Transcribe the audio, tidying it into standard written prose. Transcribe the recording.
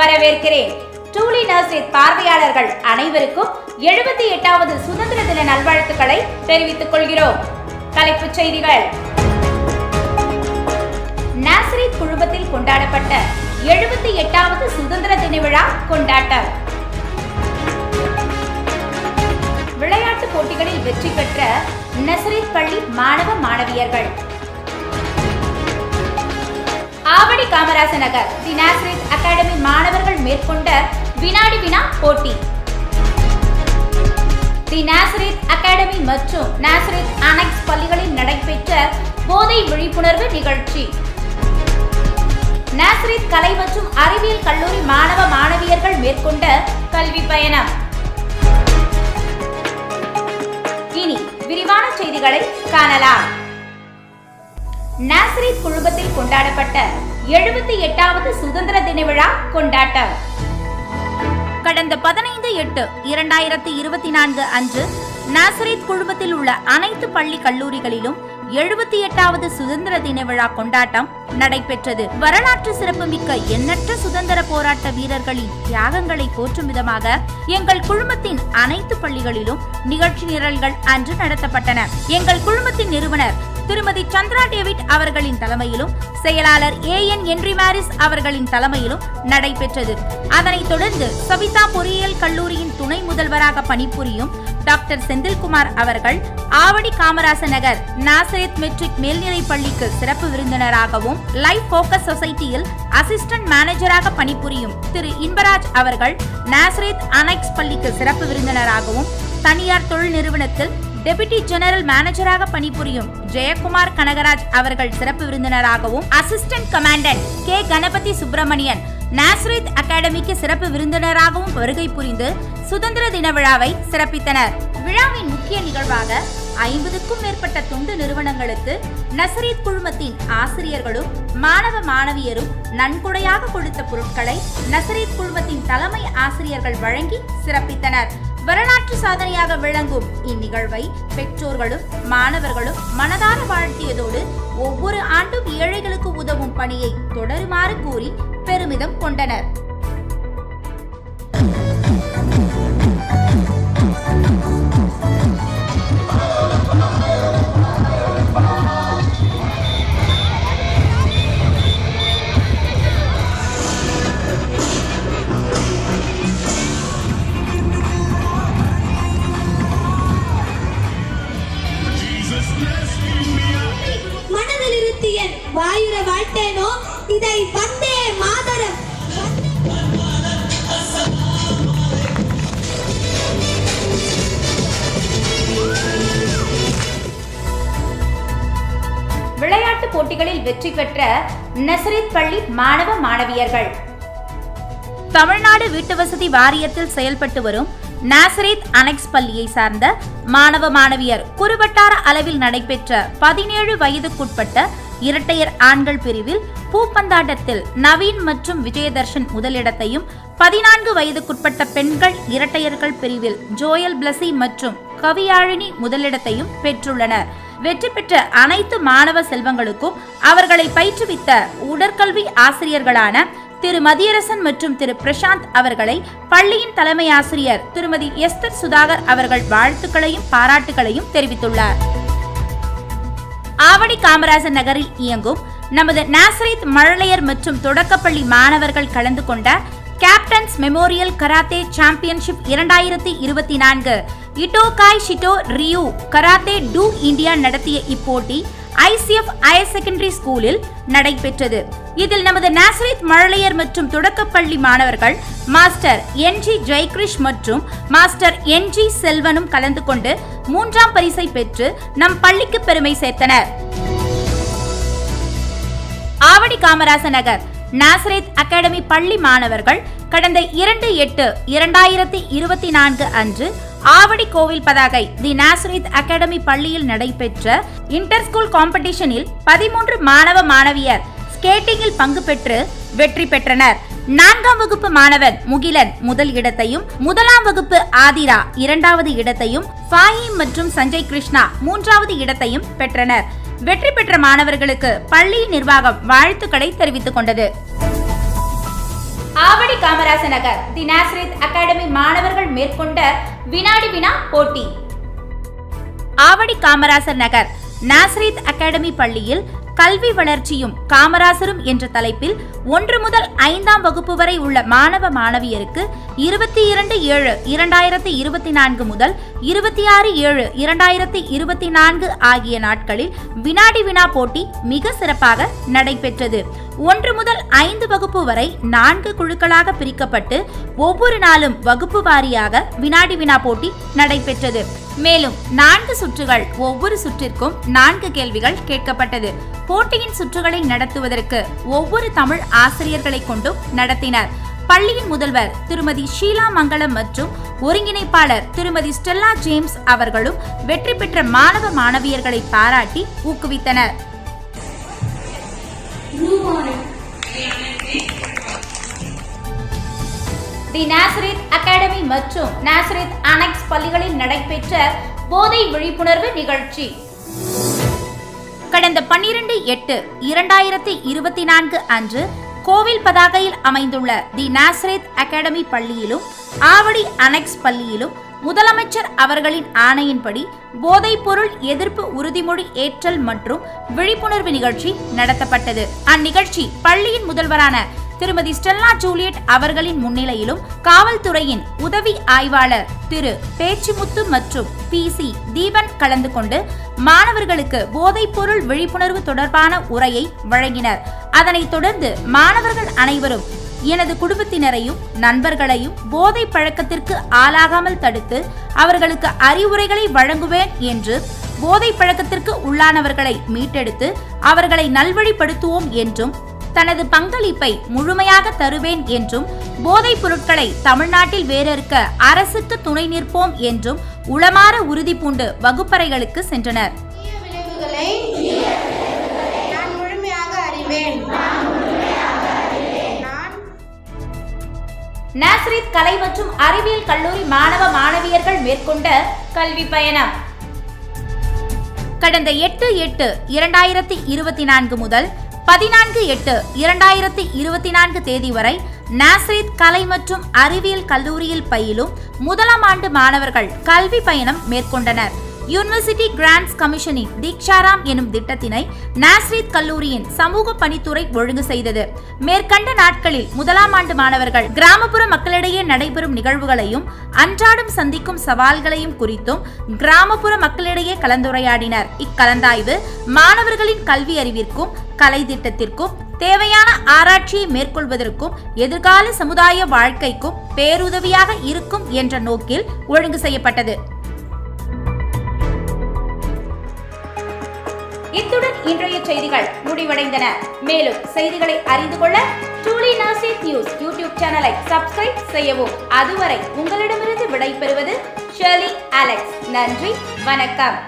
வரவேற்கிறேன். ட்ரூலி நர்சரித் பார்வையாளர்கள் அனைவருக்கும் 78வது சுதந்திர தின நல்வாழ்த்துக்களை தெரிவித்துக் கொள்கிறோம். தலைப்புச் செய்திகள். நர்சரித் குழுமத்தில் கொண்டாடப்பட்ட 78வது சுதந்திர தின விழா கொண்டாட்டம். விளையாட்டுப் போட்டிகளில் வெற்றி பெற்ற நர்சரித் பள்ளி மாணவ மாணவியர்கள். ஆவடி காமராசர் நகர் தி நர்சரித் அகாடமி மாணவர்கள் மேற்கொண்ட வினாடி வினா போட்டி. தி நர்சரித் அகாடமி மற்றும் நர்சரித் அனெக்ஸ் பள்ளிகளில் நடைபெற்ற போதை விழிப்புணர்வு நிகழ்ச்சி. நர்சரித் கலை மற்றும் அறிவியல் கல்லூரி மாணவ மாணவியர்கள் மேற்கொண்ட கல்வி பயணம். இனி விரிவான செய்திகளை காணலாம். நர்சரித் குழுமத்தில் கொண்டாடப்பட்ட 78வது சுதந்திர தின விழா கொண்டாட்டம். கடந்த 15/8/2024 அன்று நர்சரித் குழுமத்தில் உள்ள அனைத்து பள்ளி கல்லூரிகளிலும் 78வது சுதந்திர தின விழா கொண்டாட்டம் நடைபெற்றது. வரலாற்று சிறப்புமிக்க எண்ணற்ற சுதந்திர போராட்ட வீரர்களின் தியாகங்களை போற்றும் விதமாக எங்கள் குழுமத்தின் அனைத்து பள்ளிகளிலும் நிகழ்ச்சி நிரல்கள் அன்று நடத்தப்பட்டன. எங்கள் குழுமத்தின் நிறுவனர் திருமதி சந்திரா டேவிட் அவர்களின் தலைமையிலும் செயலாளர் AN ஹென்றி மாரிஸ் அவர்களின் தலைமையிலும் நடைபெற்றது. அதனைத் தொடர்ந்து சவிதா பொறியியல் கல்லூரியின் துணை முதல்வராக பணிபுரியும் டாக்டர் செந்தில்குமார் அவர்கள் ஆவடி காமராசர் நகர் நர்சரித் மெட்ரிக் மேல்நிலை பள்ளிக்கு சிறப்பு விருந்தினராகவும், லைஃப் போக்கஸ் சொசைட்டியில் அசிஸ்டன்ட் மேனேஜராக பணிபுரியும் திரு இன்பராஜ் அவர்கள் நர்சரித் அனெக்ஸ் பள்ளிக்கு சிறப்பு விருந்தினராகவும், தனியார் தொழில் நிறுவனத்தில் டெபுட்டி ஜெனரல் மேனேஜராக பணிபுரியும் ஜெயக்குமார் கனகராஜ் அவர்கள் சிறப்பு விருந்தினராகவும், assistant commandant K Ganapathi Subramanian நர்சரித் அகாடமிக்கு சிறப்பு விருந்தினராகவும் வருகை புரிந்து சுதந்திர தின விழாவை சிறப்பித்தனர். விழாவின் முக்கிய நிகழ்வாக 50க்கும் மேற்பட்ட தொண்டு நிறுவனங்களுக்கு நர்சரித் குழுமத்தின் ஆசிரியர்களும் மாணவ மாணவியரும் நன்கொடையாக கொடுத்த பொருட்களை நர்சரித் குழுமத்தின் தலைமை ஆசிரியர்கள் வழங்கி சிறப்பித்தனர். வரலாற்று சாதனையாக விளங்கும் இந்நிகழ்வை பெற்றோர்களும் மாணவர்களும் மனதார வாழ்த்தியதோடு ஒவ்வொரு ஆண்டும் ஏழைகளுக்கு உதவும் பணியை தொடருமாறு கூறி பெருமிதம் கொண்டனர். வாயுர வாழ்த்தேனோ இதை வந்தே மாதரம். விளையாட்டுப் போட்டிகளில் வெற்றி பெற்ற நர்சரித் பள்ளி மாணவ மாணவியர்கள். தமிழ்நாடு வீட்டுவசதி வாரியத்தில் செயல்பட்டு வரும் நர்சரித் அனெக்ஸ் பள்ளியை சார்ந்த மாணவ மாணவியர் குறுவட்டார அளவில் நடைபெற்ற 17 வயதுக்குட்பட்ட இரட்டையர் ஆண்கள் பிரிவில் பூப்பந்தாட்டத்தில் நவீன் மற்றும் விஜயதர்ஷன் முதலிடத்தையும், 14 வயதுக்குட்பட்ட பெண்கள் இரட்டையர்கள் பிரிவில் ஜோயல் பிளஸி மற்றும் கவியாழினி முதலிடத்தையும் பெற்றுள்ளனர். வெற்றி பெற்ற அனைத்து மாணவ செல்வங்களுக்கும் அவர்களை பயிற்றுவித்த உடற்கல்வி ஆசிரியர்களான திரு மதியரசன் மற்றும் திரு பிரசாந்த் அவர்களை பள்ளியின் தலைமை ஆசிரியர் திருமதி எஸ்தர் சுதாகர் அவர்கள் வாழ்த்துக்களையும் பாராட்டுகளையும் தெரிவித்துள்ளார். ஆவடி காமராசர் நகரில் இயங்கும் நமது நர்சரித் மழலையர் மற்றும் தொடக்கப்பள்ளி மாணவர்கள் கலந்து கொண்ட captains memorial karate championship 2024 Itokai Shito Ryu karate do India நடத்திய இப்போட்டி ICF ஹையர் செகண்டரி ஸ்கூலில் நடைபெற்றது. இதில் நமது நர்சரித் மழலையர் மற்றும் தொடக்கப்பள்ளி மாணவர்கள் மாஸ்டர் NG ஜெயகிரிஷ் மற்றும் மாஸ்டர் NG செல்வனும் கலந்து கொண்டு 3ஆம் பரிசை பெற்று நம் பள்ளிக்கு பெருமை சேர்த்தனர். ஆவடி காமராசர் நகர் நர்சரித் அகாடமி பள்ளி மாணவர்கள் கடந்த 2/8/2024 அன்று ஆவடி கோவில் பதாகை தி நர்சரித் அகாடமி பள்ளியில் நடைபெற்ற இன்டர் ஸ்கூல் காம்படிஷனில் 13 மாணவ மாணவியர் ஸ்கேட்டிங்கில் பங்கு பெற்று வெற்றி பெற்றனர். 4ஆம் வகுப்பு மாணவன் முகிலன் முதல் இடத்தையும், 1ஆம் வகுப்பு ஆதிரா 2வது இடத்தையும், ஃபாஹிம் மற்றும் சஞ்சய் கிருஷ்ணா 3வது இடத்தையும் பெற்றனர். வெற்றி பெற்ற மாணவர்களுக்கு பள்ளி நிர்வாகம் வாழ்த்துக்களை தெரிவித்துக் கொண்டது. ஆவடி காமராசர் நகர் தி நாசரேத் அகாடமி மாணவர்கள் மேற்கொண்ட வினாடி வினா போட்டி. ஆவடி காமராசர் நகர் நாசரேத் அகாடமி பள்ளியில் கல்வி வளர்ச்சியும் காமராசரும் என்ற தலைப்பில் 1 முதல் 5ஆம் வகுப்பு வரை உள்ள மாணவ மாணவியருக்கு 22/7/2024 முதல் 26/7/2024 ஆகிய நாட்களில் வினாடி வினா போட்டி மிக சிறப்பாக நடைபெற்றது. 1 முதல் 5 வகுப்பு வரை 4 குழுக்களாக பிரிக்கப்பட்டு ஒவ்வொரு நாளும் வகுப்பு வாரியாக வினாடி வினா போட்டி நடைபெற்றது. மேலும் 4 சுற்றுகள், ஒவ்வொரு சுற்றிற்கும் 4 கேள்விகள் கேட்கப்பட்டது. போட்டியின் சுற்றுகளை நடத்துவதற்கு ஒவ்வொரு தமிழ் ஆசிரியர்களை கொண்டும் நடத்தினர். பள்ளியின் முதல்வர் திருமதி ஷீலா மங்களம் மற்றும் ஒருங்கிணைப்பாளர் திருமதி ஸ்டெல்லா ஜேம்ஸ் அவர்களும் வெற்றி பெற்ற மாணவ மாணவியர்களை பாராட்டி ஊக்குவித்தனர். தி நாசரேத் அகாடமி மற்றும் நாசரேத் அனெக்ஸ் பள்ளிகளில் நடைபெற்ற போதை விழிப்புணர்வு நிகழ்ச்சி. கடந்த 12/8/2024 அன்று கோவில் பதாகையில் அமைந்துள்ள தி நாசரேத் அகாடமி பள்ளியிலும் ஆவடி அனெக்ஸ் பள்ளியிலும் முதலமைச்சர் அவர்களின் ஆணையின்படி போதைப் பொருள் எதிர்ப்பு உறுதிமொழி ஏற்றல் மற்றும் விழிப்புணர்வு நிகழ்ச்சி நடத்தப்பட்டது. அந்நிகழ்ச்சி பள்ளியின் முதல்வரான திருமதி ஸ்டெல்லா ஜூலியட் அவர்களின் முன்னிலையிலும் காவல்துறையின் உதவி ஆய்வாளர் திரு பேச்சுமுத்து மற்றும் PC தீபன் கலந்து கொண்டு மாணவர்களுக்கு போதைப் பொருள் விழிப்புணர்வு தொடர்பான உரையை வழங்கினர். அதனைத் தொடர்ந்து மாணவர்கள் அனைவரும் எனது குடும்பத்தினரையும் நண்பர்களையும் போதை பழக்கத்திற்கு ஆளாகாமல் தடுத்து அவர்களுக்கு அறிவுரைகளை வழங்குவேன் என்று, போதை பழக்கத்திற்கு உள்ளானவர்களை மீட்டெடுத்து அவர்களை நல்வழிப்படுத்துவோம் என்றும், தனது பங்களிப்பை முழுமையாக தருவேன் என்றும், போதைப் பொருட்களை தமிழ்நாட்டில் வேரறுக்க அரசுக்கு துணை நிற்போம் என்றும் உளமாற உறுதி பூண்டு வகுப்பறைகளுக்கு சென்றனர். நான் முழுமையாக அறிவேன். நாசரேத் கலை மற்றும் அறிவியல் கல்லூரி மாணவ மாணவியர்கள் மேற்கொண்ட கல்வி பயணம். கடந்த 8/8/2024 முதல் 14/8/2024 தேதி வரை நாசரேத் கலை மற்றும் அறிவியல் கல்லூரியில் பயிலும் 1ஆம் ஆண்டு மாணவர்கள் கல்வி பயணம் மேற்கொண்டனர். யூனிவர்சிட்டி கிராண்ட்ஸ் கமிஷனின் தீக்ஷாராம் எனும் திட்டத்தினை நாசரேத் கல்லூரியின் சமூக பணித்துறை ஒழுங்கு செய்தது. மேற்கண்ட நாட்களில் 1ஆம் ஆண்டு மாணவர்கள் கிராமப்புற மக்களிடையே நடைபெறும் நிகழ்வுகளையும் அன்றாடம் சந்திக்கும் சவால்களையும் குறித்தும் கிராமப்புற மக்களிடையே கலந்துரையாடினர். இக்கலந்தாய்வு மாணவர்களின் கல்வி அறிவிற்கும் கலை திட்டத்திற்கும் தேவையான ஆராய்ச்சியை மேற்கொள்வதற்கும் எதிர்கால சமுதாய வாழ்க்கைக்கும் பேருதவியாக இருக்கும் என்ற நோக்கில் ஒழுங்கு செய்யப்பட்டது. இத்துடன் இன்றைய செய்திகள் முடிவடைந்தன. மேலும் செய்திகளை அறிந்து கொள்ள ட்ரூலி நாசரேத் நியூஸ் யூடியூப் சேனலை சப்ஸ்கிரைப் செய்யவும். அதுவரை உங்களிடமிருந்து விடைபெறுவது ஷெர்லி அலெக்ஸ். நன்றி, வணக்கம்.